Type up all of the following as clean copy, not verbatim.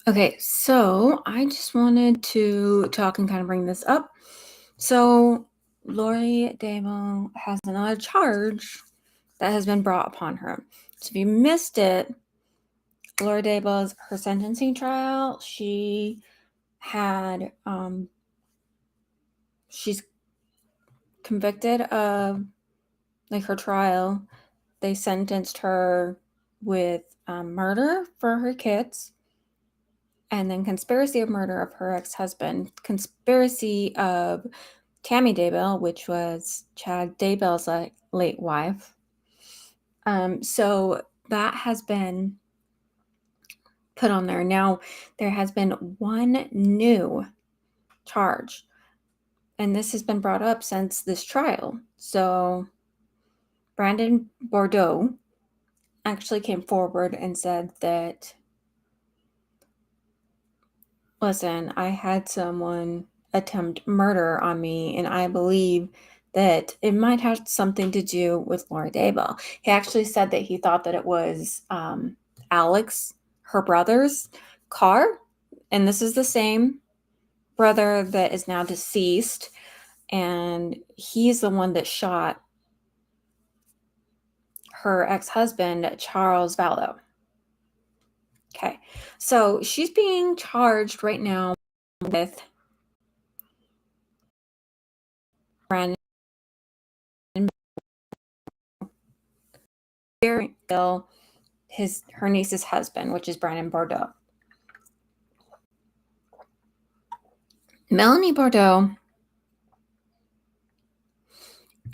Okay, so I just wanted to talk and kind of bring this up. So Lori Daybell has another charge that has been brought upon her. So if you missed it, Lori Daybell's her sentencing trial, she had she's convicted of like her trial. They sentenced her with murder for her kids, and then conspiracy of murder of her ex-husband, conspiracy of Tammy Daybell, which was Chad Daybell's late wife. So that has been put on there. Now, there has been one new charge, and this has been brought up since this trial. So Brandon Bordeaux actually came forward and said that, listen, I had someone attempt murder on me, and I believe that it might have something to do with Lori Daybell. He actually said that he thought that it was Alex, her brother's car, and this is the same brother that is now deceased, and he's the one that shot her ex-husband, Charles Vallow. Okay, so she's being charged right now with Brandon Bill, her niece's husband, which is Brandon Bordeaux. Melanie Bordeaux,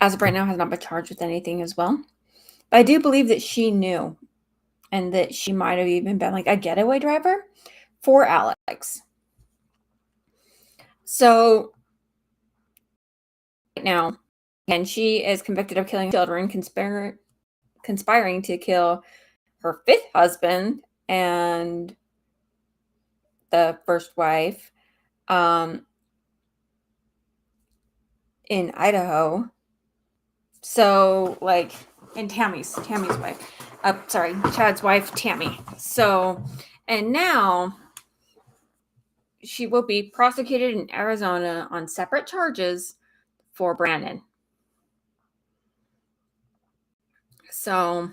as of right now, has not been charged with anything as well. But I do believe that she knew, and that she might have even been like a getaway driver for Alex. So right now, and she is convicted of killing children, conspiring to kill her fifth husband and the first wife in Idaho. So, like, and Tammy's wife. Sorry, Chad's wife, Tammy. So, and now she will be prosecuted in Arizona on separate charges for Brandon. So,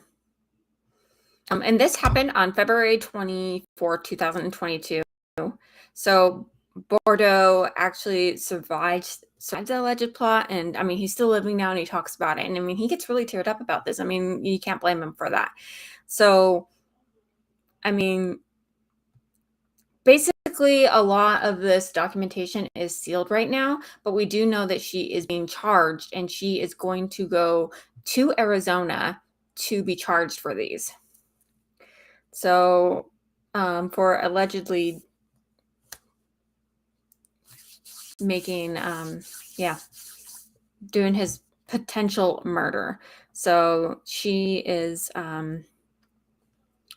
and this happened on February 24, 2022. So Bordeaux actually survived the alleged plot, and I mean, he's still living now, and he talks about it, and I mean, he gets really teared up about this. I mean, you can't blame him for that. So, I mean, basically, a lot of this documentation is sealed right now, but we do know that she is being charged, and she is going to go to Arizona to be charged for these. So, for allegedly making, doing his potential murder. So she is, going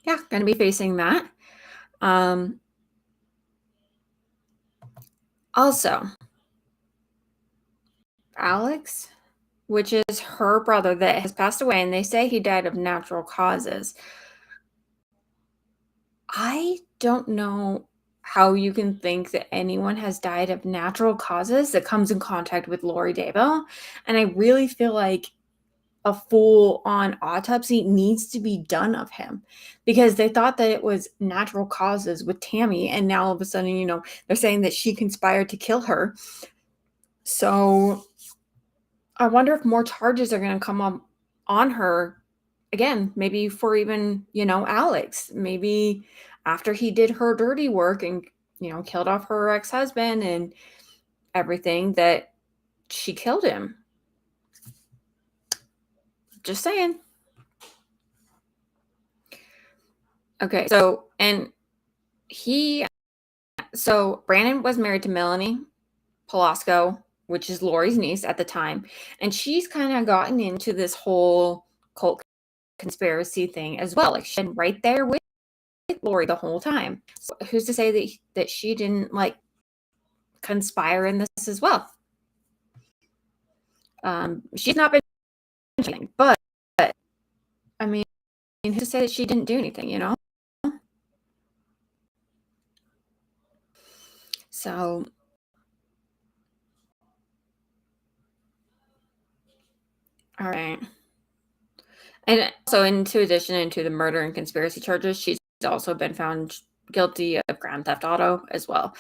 to be facing that. Also, Alex, which is her brother that has passed away, and they say he died of natural causes. I don't know how you can think that anyone has died of natural causes that comes in contact with Lori Daybell. And I really feel like a full-on autopsy needs to be done of him, because they thought that it was natural causes with Tammy, and now all of a sudden, they're saying that she conspired to kill her. So I wonder if more charges are going to come up on her again, maybe for even, Alex, maybe after he did her dirty work and, killed off her ex-husband and everything, that she killed him. Just saying. Okay, so Brandon was married to Melanie Polasco, which is Lori's niece at the time, and she's kind of gotten into this whole cult conspiracy thing as well. Like, she's been right there with Lori the whole time. So who's to say that she didn't like conspire in this as well? She's not been anything, but I mean, who's to say that she didn't do anything? So, all right. And also, into addition to the murder and conspiracy charges, she's also been found guilty of grand theft auto as well.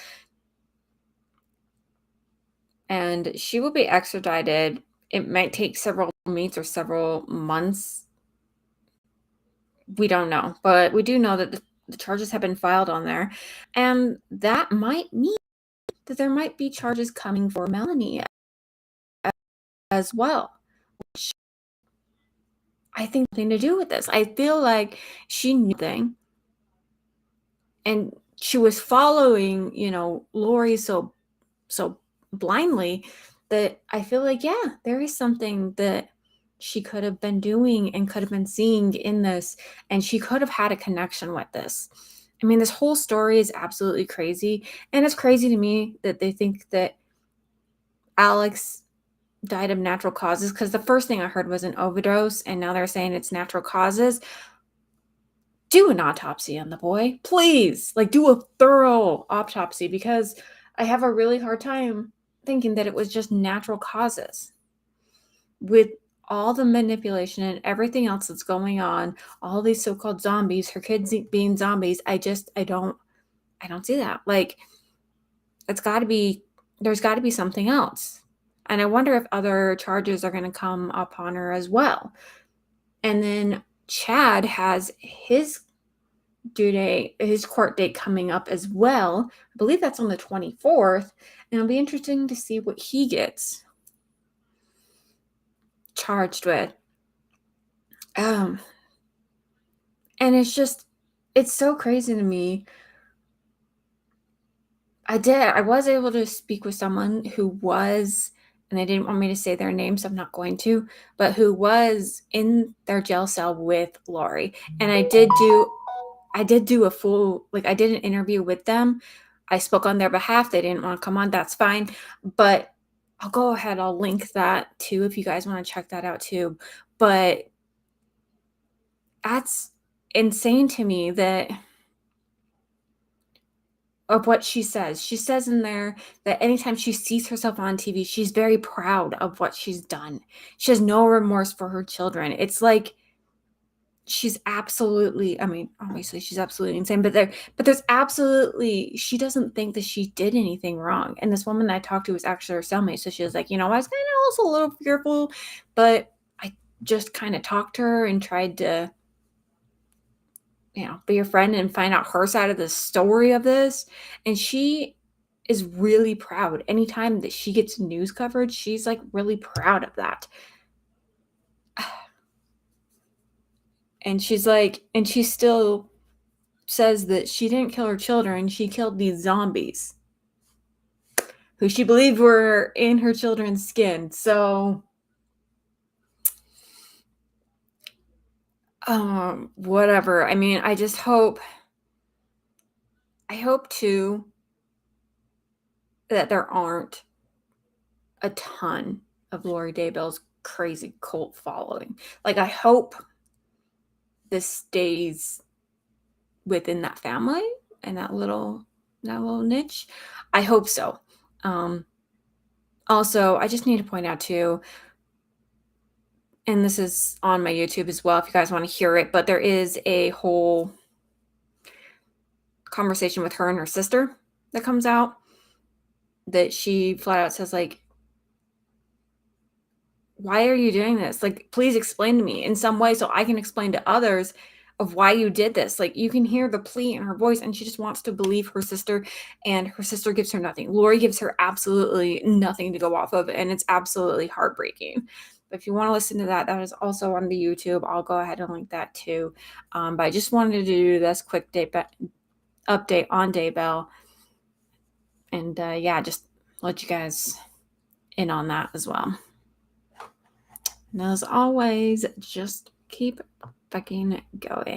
And she will be extradited. It might take several weeks or several months. We don't know, but we do know that the charges have been filed on there. And that might mean that there might be charges coming for Melanie as well. I think nothing to do with this. I feel like she knew thing, and she was following, Lori so blindly that I feel like, yeah, there is something that she could have been doing and could have been seeing in this, and she could have had a connection with this. I mean, this whole story is absolutely crazy, and it's crazy to me that they think that Alex died of natural causes, because the first thing I heard was an overdose, and now they're saying it's natural causes. Do an autopsy on the boy, please. Like, do a thorough autopsy, because I have a really hard time thinking that it was just natural causes. With all the manipulation and everything else that's going on, all these so-called zombies, her kids being zombies, I don't see that. Like, there's got to be something else. And I wonder if other charges are going to come upon her as well. And then Chad has his court date coming up as well. I believe that's on the 24th, and it'll be interesting to see what he gets charged with. And it's so crazy to me. I was able to speak with someone who was, and they didn't want me to say their name, so I'm not going to, but who was in their jail cell with Lori. And I did do a full, I did an interview with them. I spoke on their behalf. They didn't want to come on. That's fine. But I'll go ahead. I'll link that too if you guys want to check that out too. But that's insane to me that of what she says. She says in there that anytime she sees herself on TV, she's very proud of what she's done. She has no remorse for her children. It's like she's absolutely, I mean, obviously she's absolutely insane, but there's absolutely, she doesn't think that she did anything wrong. And this woman that I talked to was actually her cellmate. So she was like, I was kind of also a little fearful, but I just kind of talked to her and tried to, be a friend and find out her side of the story of this. And she is really proud. Anytime that she gets news coverage, she's like really proud of that. And she's like, and she still says that she didn't kill her children. She killed these zombies who she believed were in her children's skin. So, whatever. I mean, I hope too that there aren't a ton of Lori Daybell's crazy cult following. I hope this stays within that family and that little niche. I hope so. Also, I just need to point out too, and this is on my YouTube as well if you guys want to hear it, but there is a whole conversation with her and her sister that comes out that she flat out says, why are you doing this? Please explain to me in some way so I can explain to others of why you did this. You can hear the plea in her voice, and she just wants to believe her sister, and her sister gives her nothing. Lori gives her absolutely nothing to go off of, and it's absolutely heartbreaking. But if you want to listen to that, that is also on the YouTube. I'll go ahead and link that too. But I just wanted to do this quick update on Daybell, and just let you guys in on that as well. And as always, just keep fucking going.